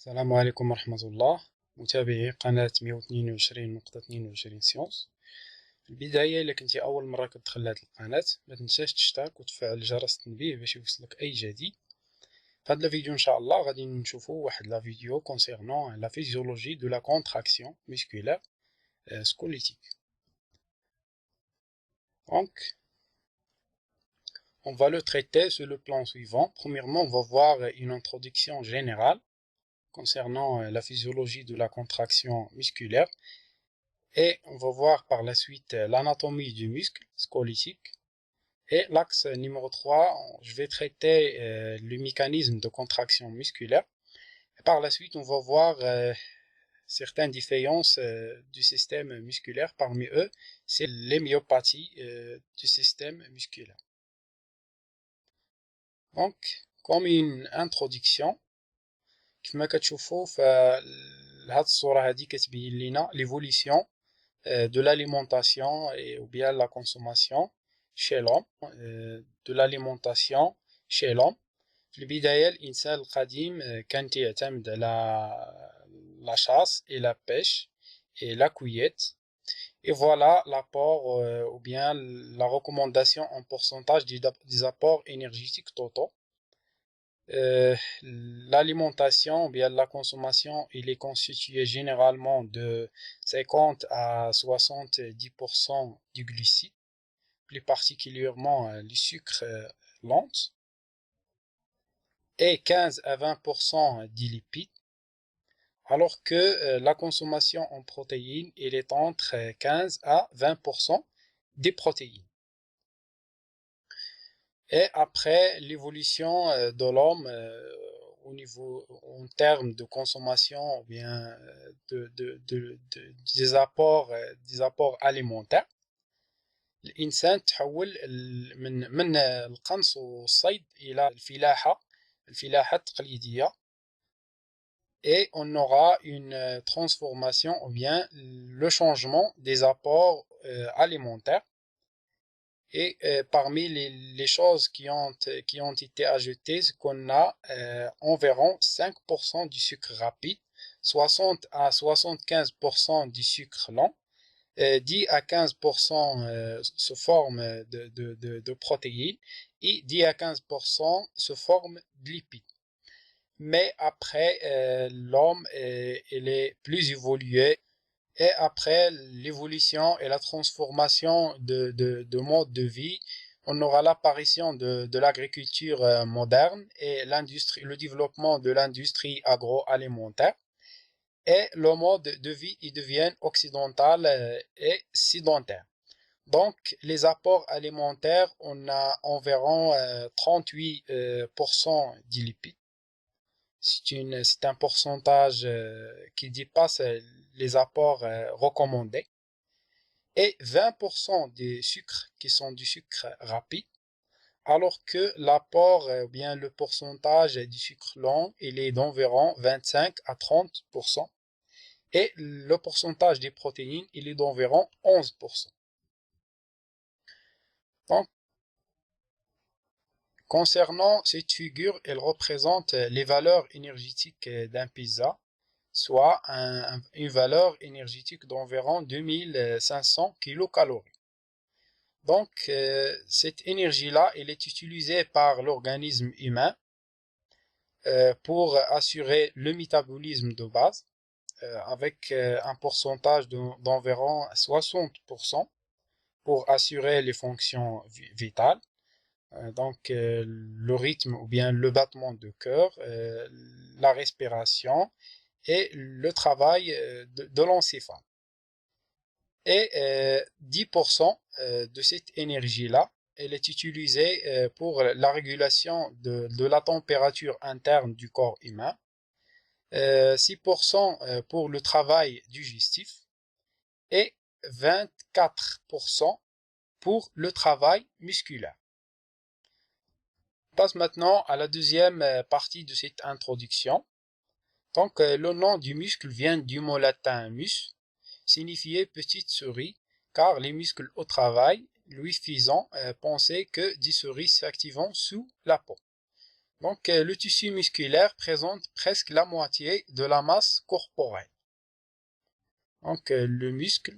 السلام عليكم ورحمة الله. متابعي قناة 122.22 سيونس. في البداية إلا كنتي أول مرة كتدخل لهاد القناة ما تنساش تشترك وتفعل جرس التنبيه باش يوصلك أي جديد. في هاد الفيديو إن شاء الله غادي نشوفو واحد لا فيديو concernant la physiologie de la contraction musculaire squelettique. Donc, on va le traiter sur le plan suivant. Premièrement, on va voir une introduction générale concernant la physiologie de la contraction musculaire. Et on va voir par la suite l'anatomie du muscle squelettique. Et l'axe numéro 3, je vais traiter le mécanisme de contraction musculaire. Et par la suite, on va voir certaines différences du système musculaire. Parmi eux, c'est les myopathies du système musculaire. Donc, comme une introduction, كما كتشوفوا فهاد الصورة هادي كتبين لنا l'évolution de l'alimentation ou bien la consommation chez l'homme, de l'alimentation chez l'homme. في البداية الإنسان القديم كان يعتمد على la chasse et la pêche et la cueillette. Et voilà l'apport ou bien la recommandation en pourcentage des apports énergétiques totaux. L'alimentation ou bien la consommation, il est constitué généralement de 50 à 70% du glucide, plus particulièrement les sucres lents, et 15 à 20% des lipides, alors que la consommation en protéines, il est entre 15 à 20% des protéines. Et après l'évolution de l'homme en termes de consommation ou bien des apports alimentaires, الإنسان تحول من القنص والصيد إلى الفلاحة التقليدية. Et on aura une transformation ou bien le changement des apports alimentaires. Et parmi les choses qui ont été ajoutées, c'est qu'on a environ 5% du sucre rapide, 60 à 75% du sucre lent, 10 à 15% sous forme de protéines et 10 à 15% sous forme de lipides. Mais après, l'homme il est plus évolué. Et après l'évolution et la transformation de mode de vie, on aura l'apparition de l'agriculture moderne et le développement de l'industrie agroalimentaire. Et le mode de vie il devient occidental et sédentaire. Donc, les apports alimentaires, on a environ 38% de lipides. C'est un pourcentage qui dépasse les apports recommandés, et 20% des sucres qui sont du sucre rapide, alors que l'apport ou bien le pourcentage du sucre lent il est d'environ 25 à 30%, et le pourcentage des protéines il est d'environ 11%. Donc, concernant cette figure, elle représente les valeurs énergétiques d'un pizza, soit une valeur énergétique d'environ 2500 kcal. Donc, cette énergie-là, elle est utilisée par l'organisme humain pour assurer le métabolisme de base, avec un pourcentage d'environ 60% pour assurer les fonctions vitales. Donc, le rythme ou bien le battement de cœur, la respiration et le travail de l'encéphale. Et 10% de cette énergie-là, elle est utilisée pour la régulation de la température interne du corps humain, 6% pour le travail digestif et 24% pour le travail musculaire. On passe maintenant à la deuxième partie de cette introduction. Donc, le nom du muscle vient du mot latin mus, signifié petite souris, car les muscles au travail lui faisant penser que des souris s'activant sous la peau. Donc, le tissu musculaire présente presque la moitié de la masse corporelle. Donc, le muscle,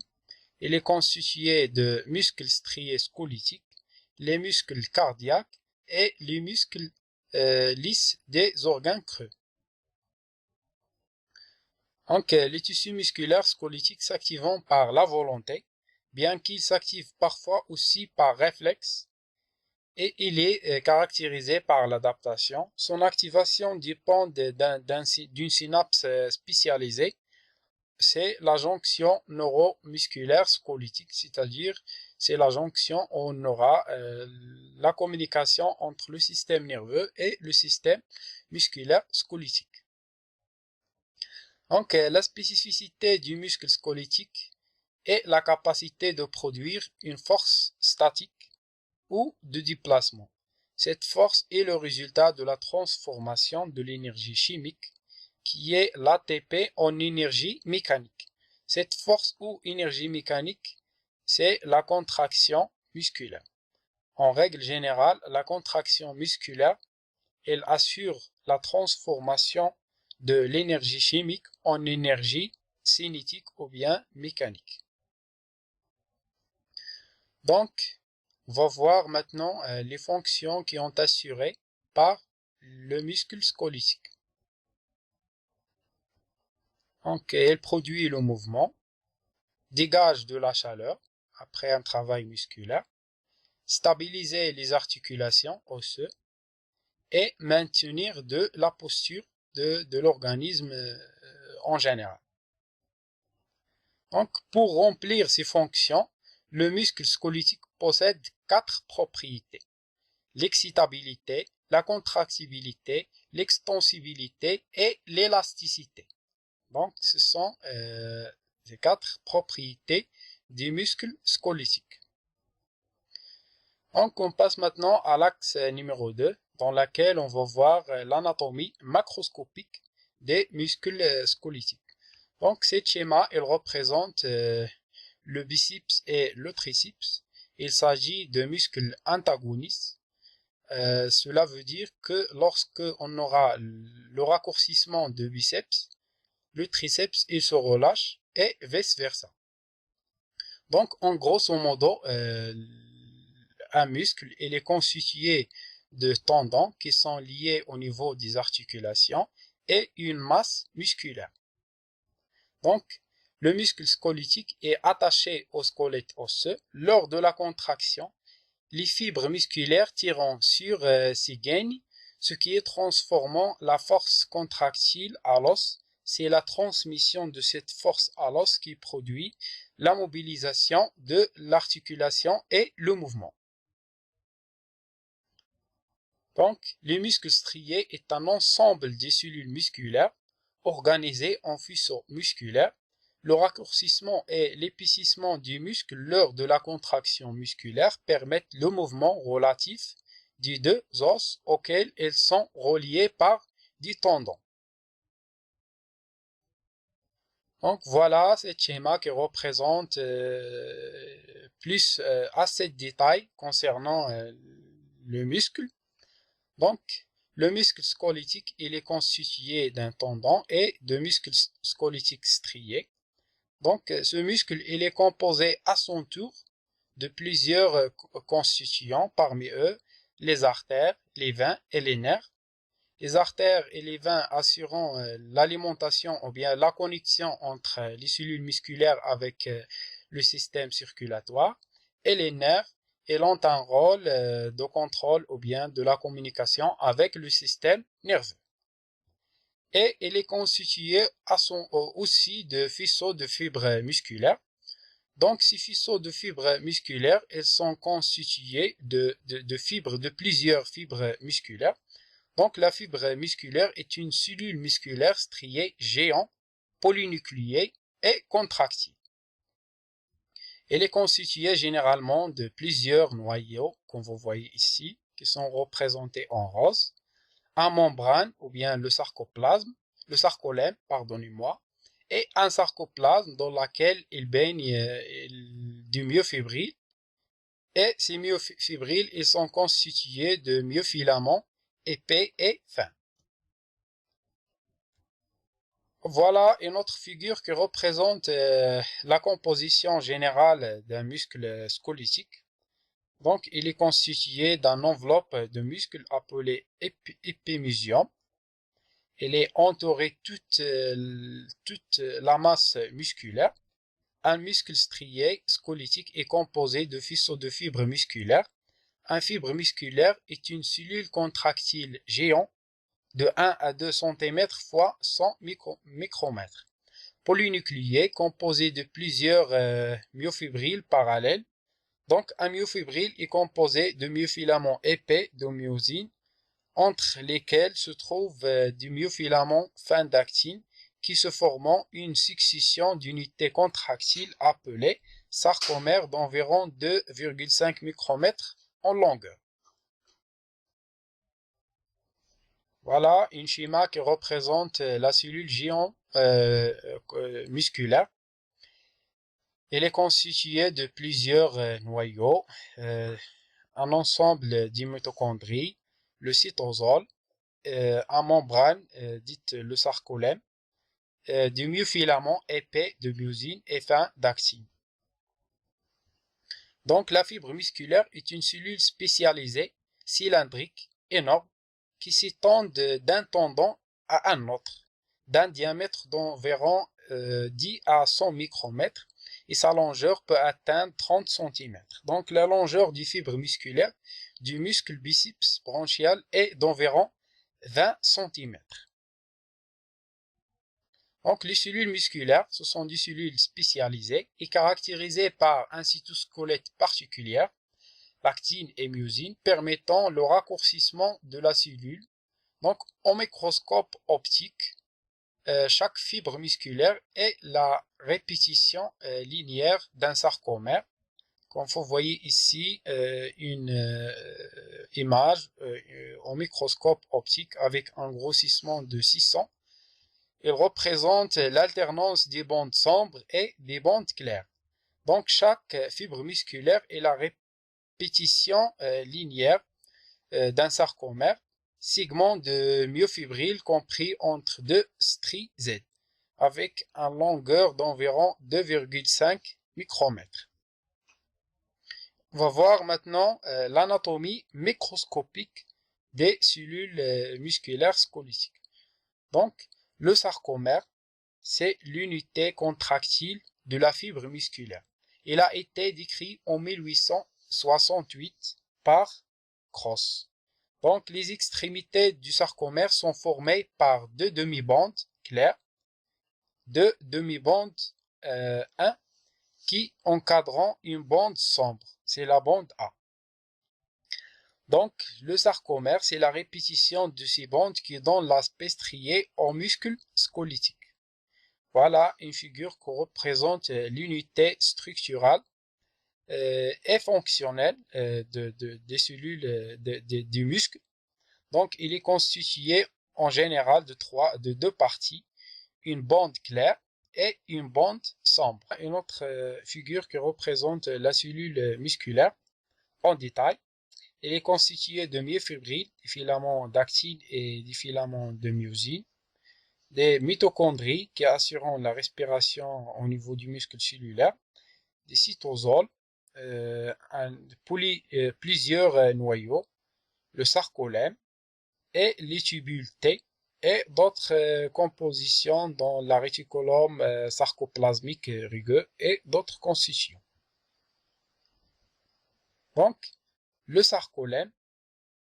il est constitué de muscles striés squelettiques, les muscles cardiaques et les muscles lisses des organes creux. Donc, les tissus musculaires squelettiques s'activent par la volonté, bien qu'ils s'activent parfois aussi par réflexe, et il est caractérisé par l'adaptation. Son activation dépend d'une synapse spécialisée. C'est la jonction neuromusculaire squelettique, c'est-à-dire c'est la jonction où on aura la communication entre le système nerveux et le système musculaire squelettique. Donc, la spécificité du muscle squelettique est la capacité de produire une force statique ou de déplacement. Cette force est le résultat de la transformation de l'énergie chimique qui est l'ATP en énergie mécanique. Cette force ou énergie mécanique, c'est la contraction musculaire. En règle générale, la contraction musculaire, elle assure la transformation de l'énergie chimique en énergie cinétique ou bien mécanique. Donc, on va voir maintenant les fonctions qui sont assurées par le muscle squelettique. Donc, elle produit le mouvement, dégage de la chaleur après un travail musculaire, stabiliser les articulations osseuses et maintenir de la posture de l'organisme en général. Donc, pour remplir ces fonctions, le muscle squelettique possède 4 propriétés: l'excitabilité, la contractibilité, l'extensibilité et l'élasticité. Donc, ce sont les 4 propriétés des muscles squelettiques. Donc, on passe maintenant à l'axe numéro 2, dans lequel on va voir l'anatomie macroscopique des muscles squelettiques. Donc, ce schéma, il représente le biceps et le triceps. Il s'agit de muscles antagonistes. Cela veut dire que lorsque on aura le raccourcissement de biceps, le triceps il se relâche et vice versa. Donc, en grosso modo, un muscle il est constitué de tendons qui sont liés au niveau des articulations et une masse musculaire. Donc, le muscle squelettique est attaché au squelette osseux. Lors de la contraction, les fibres musculaires tirent sur ces gaines, ce qui est transformant la force contractile à l'os. C'est la transmission de cette force à l'os qui produit la mobilisation de l'articulation et le mouvement. Donc, le muscle strié est un ensemble des cellules musculaires organisées en faisceaux musculaires. Le raccourcissement et l'épaississement du muscle lors de la contraction musculaire permettent le mouvement relatif des deux os auxquels ils sont reliés par des tendons. Donc voilà ce schéma qui représente plus assez de détails concernant le muscle. Donc, le muscle squelettique, il est constitué d'un tendon et de muscles squelettiques striés. Donc, ce muscle, il est composé à son tour de plusieurs constituants, parmi eux les artères, les veins et les nerfs. Les artères et les veins assurant l'alimentation ou bien la connexion entre les cellules musculaires avec le système circulatoire, et les nerfs ils ont un rôle de contrôle ou bien de la communication avec le système nerveux. Et il est constitué aussi de faisceaux de fibres musculaires. Donc, ces faisceaux de fibres musculaires, ils sont constitués de fibres, de plusieurs fibres musculaires. Donc, la fibre musculaire est une cellule musculaire striée géante, polynucléée et contractile. Elle est constituée généralement de plusieurs noyaux, comme vous voyez ici, qui sont représentés en rose, un membrane ou bien le sarcolème, pardonnez-moi, et un sarcoplasme dans lequel il baigne du myofibril. Et ces myofibrilles, ils sont constitués de myofilaments épais et fin. Voilà une autre figure qui représente la composition générale d'un muscle squelettique. Donc, il est constitué d'une enveloppe de muscles appelée épimysium. Elle est entourée toute la masse musculaire. Un muscle strié squelettique est composé de faisceaux de fibres musculaires. Un fibre musculaire est une cellule contractile géante de 1 à 2 cm fois 100 micromètres. Polynucléé composé de plusieurs myofibrilles parallèles. Donc, un myofibrille est composé de myofilaments épais de myosine, entre lesquels se trouvent des myofilaments fins d'actine qui se formant une succession d'unités contractiles appelées sarcomères d'environ 2,5 micromètres en longueur. Voilà un schéma qui représente la cellule géante musculaire. Elle est constituée de plusieurs noyaux, un ensemble de mitochondries, le cytosol, un membrane dite le sarcolème, des myofilaments épais de myosine et fins d'actine. Donc la fibre musculaire est une cellule spécialisée, cylindrique, énorme, qui s'étend d'un tendon à un autre, d'un diamètre d'environ 10 à 100 micromètres, et sa longueur peut atteindre 30 cm. Donc la longueur du fibre musculaire du muscle biceps branchial est d'environ 20 cm. Donc les cellules musculaires, ce sont des cellules spécialisées et caractérisées par un cytosquelette particulier, l'actine et myosine, permettant le raccourcissement de la cellule. Donc au microscope optique, chaque fibre musculaire est la répétition linéaire d'un sarcomère. Comme vous voyez ici une image au microscope optique avec un grossissement de 600. Il représente l'alternance des bandes sombres et des bandes claires. Donc chaque fibre musculaire est la répétition linéaire d'un sarcomère, segment de myofibrille compris entre deux stries Z, avec une longueur d'environ 2,5 micromètres. On va voir maintenant l'anatomie microscopique des cellules musculaires squelettiques. Donc, le sarcomère, c'est l'unité contractile de la fibre musculaire. Il a été décrit en 1868 par Cross. Donc, les extrémités du sarcomère sont formées par deux demi-bandes claires, deux demi-bandes 1 qui encadrent une bande sombre. C'est la bande A. Donc, le sarcomère, c'est la répétition de ces bandes qui donne l'aspect strié au muscle squelettique. Voilà une figure qui représente l'unité structurale et fonctionnelle des cellules du muscle. Donc, il est constitué en général de deux parties, une bande claire et une bande sombre. Une autre figure qui représente la cellule musculaire en détail. Elle est constituée de myofibrilles, des filaments d'actine et des filaments de myosine, des mitochondries qui assurent la respiration au niveau du muscle cellulaire, des cytosols, plusieurs noyaux, le sarcolème et les tubules T et d'autres compositions dans la réticulum sarcoplasmique rugueux et d'autres constitutions. Donc, le sarcolème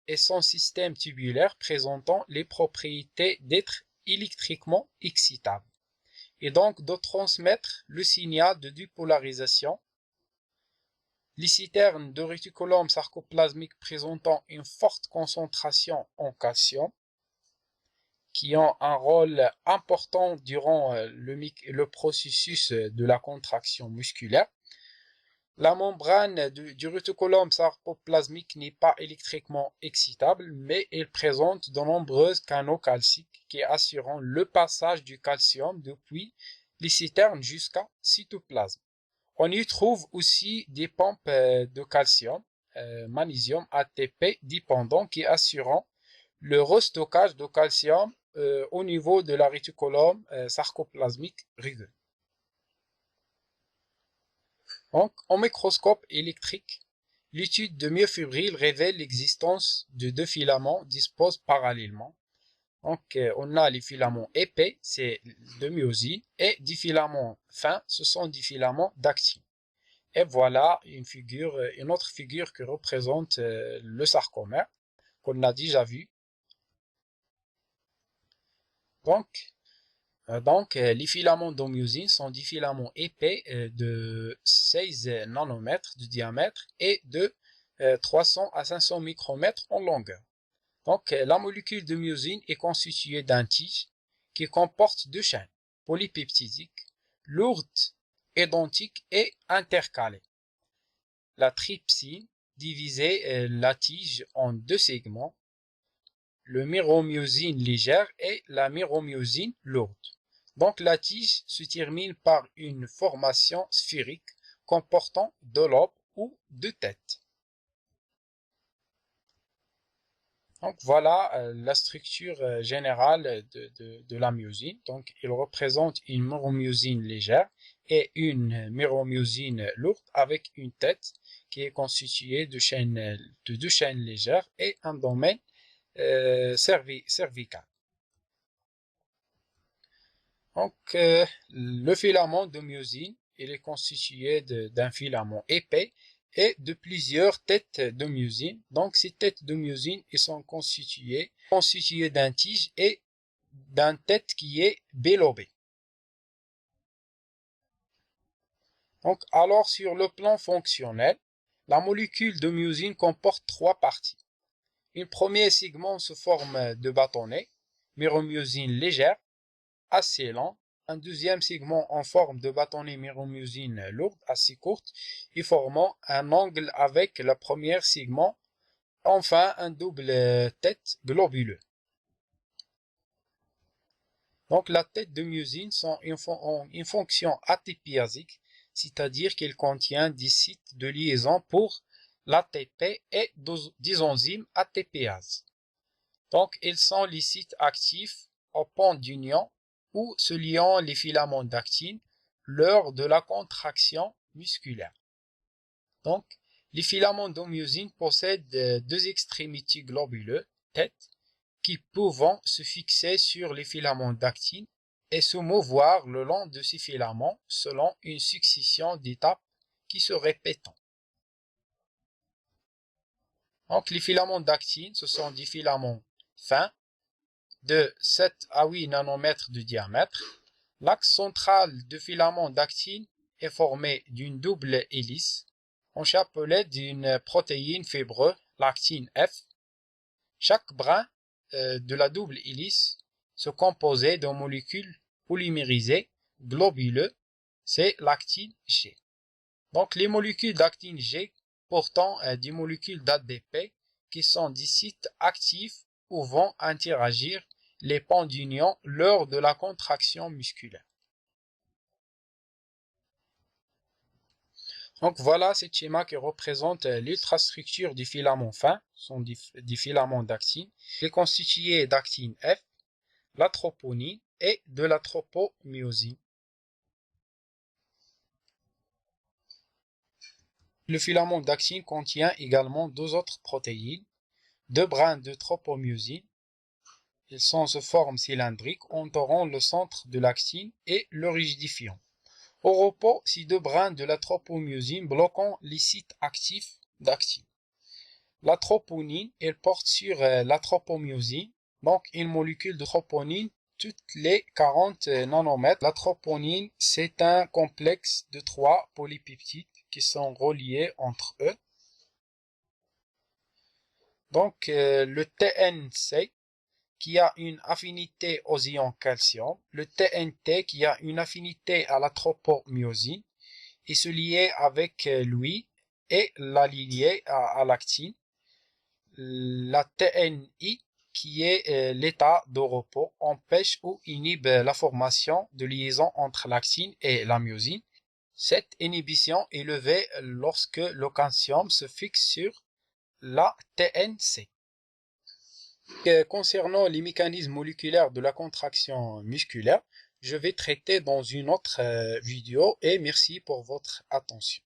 est son système tubulaire présentant les propriétés d'être électriquement excitable et donc de transmettre le signal de dépolarisation. Les citernes de réticulum sarcoplasmique présentant une forte concentration en calcium qui ont un rôle important durant le processus de la contraction musculaire. La membrane du réticulum sarcoplasmique n'est pas électriquement excitable, mais elle présente de nombreux canaux calciques qui assurent le passage du calcium depuis les citernes jusqu'au cytoplasme. On y trouve aussi des pompes de calcium, magnésium ATP dépendants qui assurent le restockage de calcium au niveau de la réticulum sarcoplasmique rugueux. Donc, en microscope électrique, l'étude de myofibrils révèle l'existence de deux filaments disposés parallèlement. Donc, on a les filaments épais, c'est de myosine, et des filaments fins, ce sont des filaments d'actine. Et voilà une autre figure qui représente le sarcomère, qu'on a déjà vu. Donc, les filaments d'homéosine sont des filaments épais de 16 nanomètres de diamètre et de 300 à 500 micromètres en longueur. Donc, la molécule de myosine est constituée d'un tige qui comporte deux chaînes polypeptidiques, lourdes, identiques et intercalées. La trypsine divisait la tige en deux segments, le myromyosine légère et la myromyosine lourde. Donc la tige se termine par une formation sphérique comportant deux lobes ou deux têtes. Donc voilà la structure générale de la myosine. Donc il représente une myromyosine légère et une myromyosine lourde avec une tête qui est constituée de deux chaînes légères et un domaine cervical. Donc, le filament de myosine, il est constitué d'un filament épais et de plusieurs têtes de myosine. Donc, ces têtes de myosine, ils sont constituées d'un tige et d'une tête qui est bilobée. Donc, alors, sur le plan fonctionnel, la molécule de myosine comporte trois parties. Un premier segment se forme de bâtonnets, myromyosine légère, assez lent, un deuxième segment en forme de bâtonnet myromyosine lourde, assez courte, et formant un angle avec le premier segment, enfin un double tête globuleux. Donc la tête de myosine ont une fonction ATPasique, c'est-à-dire qu'elle contient des sites de liaison pour l'ATP et des enzymes ATPases. Donc ils sont les sites actifs au point d'union ou se liant les filaments d'actine lors de la contraction musculaire. Donc, les filaments de myosine possèdent deux extrémités globuleuses, tête, qui peuvent se fixer sur les filaments d'actine et se mouvoir le long de ces filaments selon une succession d'étapes qui se répètent. Donc, les filaments d'actine, ce sont des filaments fins de 7 à 8 nanomètres de diamètre. L'axe central du filament d'actine est formé d'une double hélice enchapelée d'une protéine fibreuse, l'actine F. Chaque brin de la double hélice se composait de molécules polymérisées globuleuses, c'est l'actine G. Donc les molécules d'actine G portant des molécules d'ADP qui sont des sites actifs ou vont interagir les ponts d'union lors de la contraction musculaire. Donc voilà ce schéma qui représente l'ultrastructure du filament fin, sont des filaments d'actine. Il est constitué d'actine F, la troponine et de la tropomyosine. Le filament d'actine contient également deux autres protéines, deux brins de tropomyosine. Ils sont sous forme cylindrique entourant le centre de l'actine et le rigidifiant. Au repos, ces deux brins de la tropomyosine bloquant les sites actifs d'actine. La troponine, elle porte sur la tropomyosine, donc une molécule de troponine toutes les 40 nanomètres. La troponine, c'est un complexe de 3 polypeptides qui sont reliés entre eux. Donc le TNC qui a une affinité aux ions calcium, le TNT qui a une affinité à la tropomyosine et se lier avec lui et la lier à l'actine. La TNI qui est l'état de repos empêche ou inhibe la formation de liaison entre l'actine et la myosine. Cette inhibition est levée lorsque le calcium se fixe sur la TNC. Concernant les mécanismes moléculaires de la contraction musculaire, je vais traiter dans une autre vidéo et merci pour votre attention.